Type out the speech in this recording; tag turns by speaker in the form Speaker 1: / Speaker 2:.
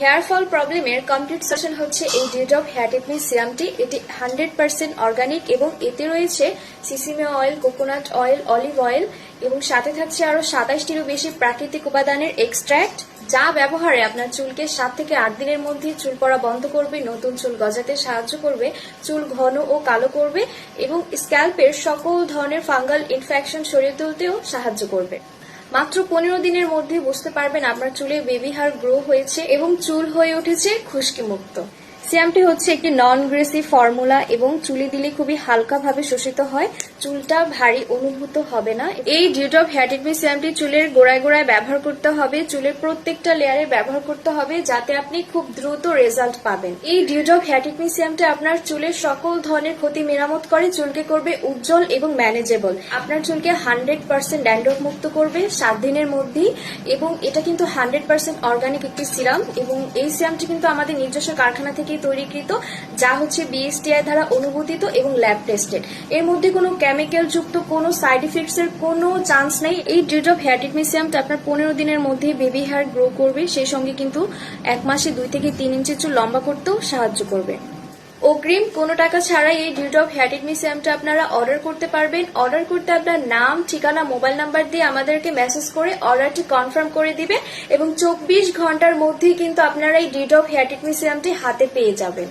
Speaker 1: Hair fall প্রবলেমের complete solution হচ্ছে এই ডিউড্রপ হেয়ার টেকনিক সিরামটি। এটি 100% অর্গানিক এবং এতে রয়েছে sesame oil, coconut oil, olive oil এবং সাথে থাকছে আরো 27টিরও বেশি প্রাকৃতিক উপাদানের এক্সট্র্যাক্ট, যা ব্যবহারে আপনার চুলকে 7 থেকে 8 দিনের মধ্যে চুল পড়া বন্ধ করবে, নতুন চুল গজাতে সাহায্য করবে, চুল ঘন ও কালো করবে এবং স্ক্যাল্পের সকল ধরনের ফাঙ্গাল ইনফেকশন সরিয়ে তুলতেও সাহায্য করবে। মাত্র 15 দিনের মধ্যে বুঝতে পারবেন আপনার চুলে বেবি হেয়ার গ্রো হয়েছে এবং চুল হয়ে উঠেছে খুশকি মুক্ত। সিরামটি হচ্ছে একটি নন গ্রেসি ফর্মুলা এবং চুলে দিলে খুবই হালকাভাবে শোষিত হয়, চুলটা ভারী অনুভূত হবে না। এই ডিউড্রপ হেয়ার টেকনিক সিরামটি চুলের গোড়ায় গোড়ায় ব্যবহার করতে হবে, চুলের প্রত্যেকটা লেয়ারে ব্যবহার করতে হবে, যাতে আপনি খুব দ্রুত রেজাল্ট পাবেন। এই ডিউড্রপ হেয়ার টেকনিক সিরামটি আপনার চুলের সকল ধরনের ক্ষতি মেরামত করে, চুলকে করবে উজ্জ্বল এবং ম্যানেজেবল। আপনার চুলকে 100% ড্যান্ড্রফ মুক্ত করবে 7 দিনের মধ্যেই এবং এটা কিন্তু 100% অর্গানিক একটি সিরাম এবং এই সিরামটি কিন্তু আমাদের নিজস্ব কারখানা থেকে তৈরিকৃত, যা হচ্ছে বিএসটিআই দ্বারা অনুমোদিত এবং ল্যাব টেস্টেড। এর মধ্যে কোনো কেমিক্যাল যুক্ত কোনো সাইড ইফেক্টস এর কোনো চান্স নেই। এই ডিউড্রপ হেয়ার টেকনিক সিরামটা আপনার 15 দিনের মধ্যে বেবি হেয়ার গ্রো করবে, সেই সঙ্গে কিন্তু 1 মাসে 2 থেকে 3 ইঞ্চি চুল লম্বা করতেও সাহায্য করবে। অগ্রিম কোনো টাকা ছাড়াই এই ডিউড্রপ হেয়ার টেকনিক সিরামটা আপনারা অর্ডার করতে পারবেন। অর্ডার করতে আপনার নাম, ঠিকানা, মোবাইল নাম্বার দিয়ে আমাদেরকে মেসেজ করে অর্ডারটি কনফার্ম করে দিবেন এবং 24 ঘন্টার মধ্যেই কিন্তু আপনারা এই ডিউড্রপ হেয়ার টেকনিক সিরামটি হাতে পেয়ে যাবেন।